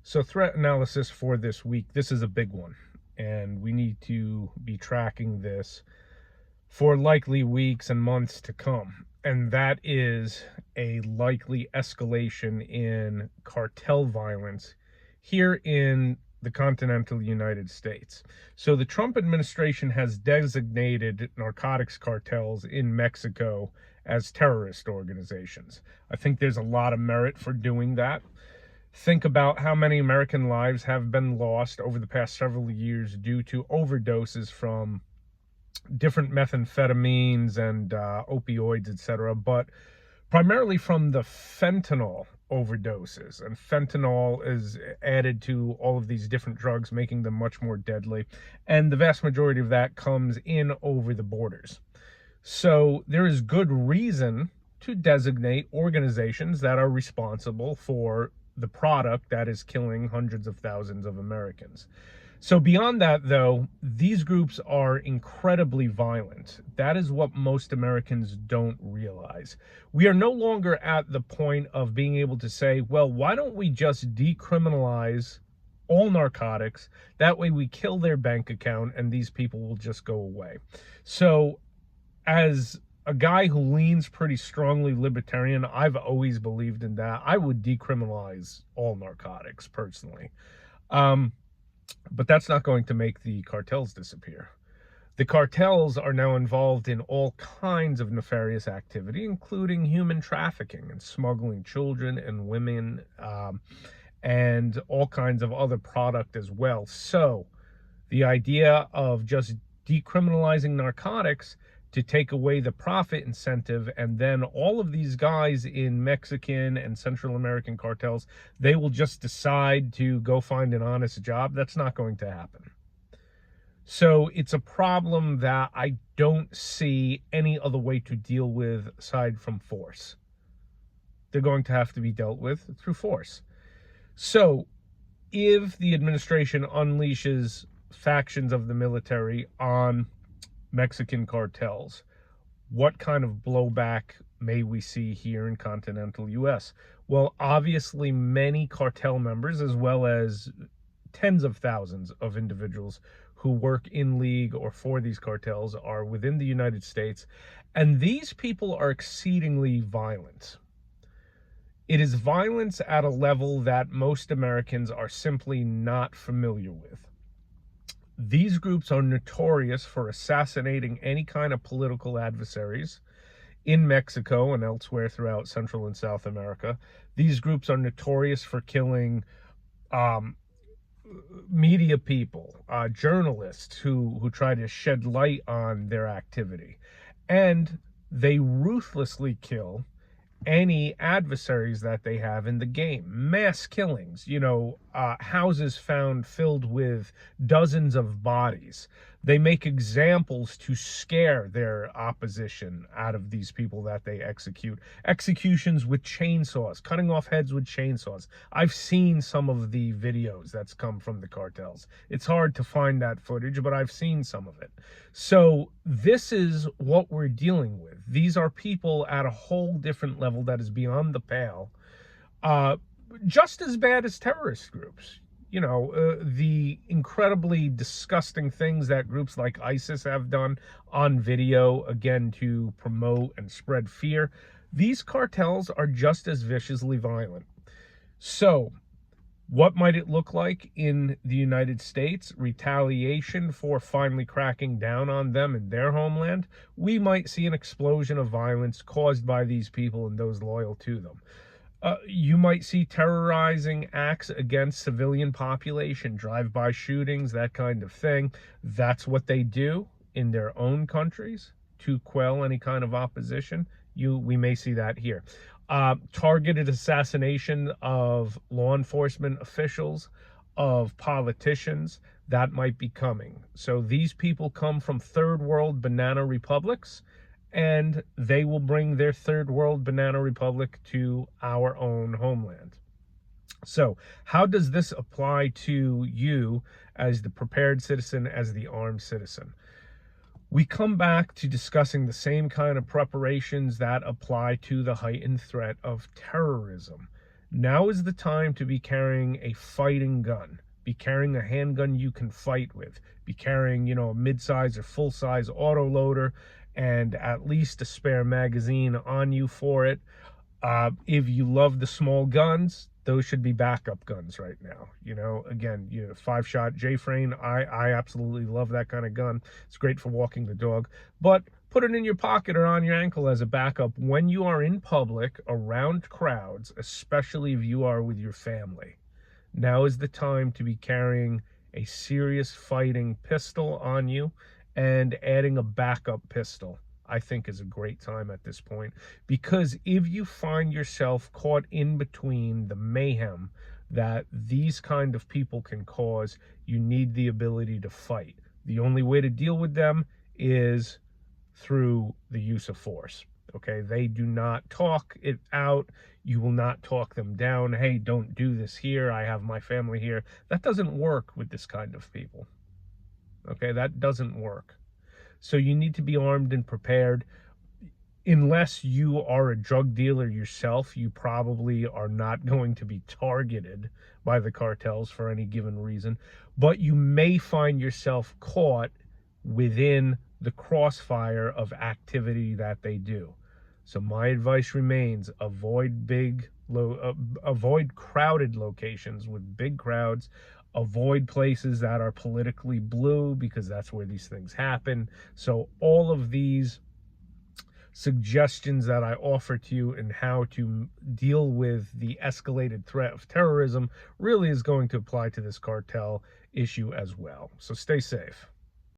So threat analysis for this week, this is a big one, and we need to be tracking this for likely weeks and months to come. And that is a likely escalation in cartel violence here in the continental United States. So the Trump administration has designated narcotics cartels in Mexico as terrorist organizations. I think there's a lot of merit for doing that. Think about how many American lives have been lost over the past several years due to overdoses from different methamphetamines and opioids, etc., but primarily from the fentanyl overdoses. And fentanyl is added to all of these different drugs, making them much more deadly. And the vast majority of that comes in over the borders. So there is good reason to designate organizations that are responsible for the product that is killing hundreds of thousands of Americans. So beyond that, though, these groups are incredibly violent. That is what most Americans don't realize. We are no longer at the point of being able to say, well, why don't we just decriminalize all narcotics? That way we kill their bank account and these people will just go away. So as a guy who leans pretty strongly libertarian, I've always believed in that. I would decriminalize all narcotics personally. But that's not going to make the cartels disappear. The cartels are now involved in all kinds of nefarious activity, including human trafficking and smuggling children and women, and all kinds of other product as well. So the idea of just decriminalizing narcotics to take away the profit incentive, and then all of these guys in Mexican and Central American cartels, they will just decide to go find an honest job. That's not going to happen. So it's a problem that I don't see any other way to deal with aside from force. They're going to have to be dealt with through force. So if the administration unleashes factions of the military on Mexican cartels, what kind of blowback may we see here in continental US? Well, obviously many cartel members, as well as tens of thousands of individuals who work in league or for these cartels, are within the United States, and these people are exceedingly violent. It is violence at a level that most Americans are simply not familiar with. These groups are notorious for assassinating any kind of political adversaries in Mexico and elsewhere throughout Central and South America. These groups are notorious for killing media people, journalists who try to shed light on their activity. And they ruthlessly kill any adversaries that they have in the game. Mass killings, houses found filled with dozens of bodies. They make examples to scare their opposition out of these people that they execute. Executions with chainsaws, cutting off heads with chainsaws. I've seen some of the videos that's come from the cartels. It's hard to find that footage, but I've seen some of it. So this is what we're dealing with. These are people at a whole different level that is beyond the pale. Just as bad as terrorist groups. The incredibly disgusting things that groups like ISIS have done on video, again, to promote and spread fear. These cartels are just as viciously violent. So, what might it look like in the United States? Retaliation for finally cracking down on them in their homeland? We might see an explosion of violence caused by these people and those loyal to them. You might see terrorizing acts against civilian population, drive-by shootings, that kind of thing. That's what they do in their own countries to quell any kind of opposition. We may see that here. Targeted assassination of law enforcement officials, of politicians, that might be coming. So these people come from third world banana republics, and they will bring their third world banana republic to our own homeland. So how does this apply to you as the prepared citizen, as the armed citizen? We come back to discussing the same kind of preparations that apply to the heightened threat of terrorism. Now is the time to be carrying a fighting gun. Be carrying a handgun you can fight with. Be carrying, a mid-size or full-size autoloader and at least a spare magazine on you for it. If you love the small guns, those should be backup guns right now. Again, 5-shot J-frame. I absolutely love that kind of gun. It's great for walking the dog, but put it in your pocket or on your ankle as a backup when you are in public around crowds, especially if you are with your family. Now is the time to be carrying a serious fighting pistol on you, and adding a backup pistol, I think, is a great time at this point. Because if you find yourself caught in between the mayhem that these kind of people can cause, you need the ability to fight. The only way to deal with them is through the use of force. Okay, they do not talk it out. You will not talk them down. Hey, don't do this here. I have my family here. That doesn't work with this kind of people. Okay, that doesn't work. So you need to be armed and prepared. Unless you are a drug dealer yourself, you probably are not going to be targeted by the cartels for any given reason. But you may find yourself caught within the crossfire of activity that they do. So my advice remains: avoid avoid crowded locations with big crowds. Avoid places that are politically blue, because that's where these things happen. So all of these suggestions that I offer to you in how to deal with the escalated threat of terrorism really is going to apply to this cartel issue as well. So stay safe.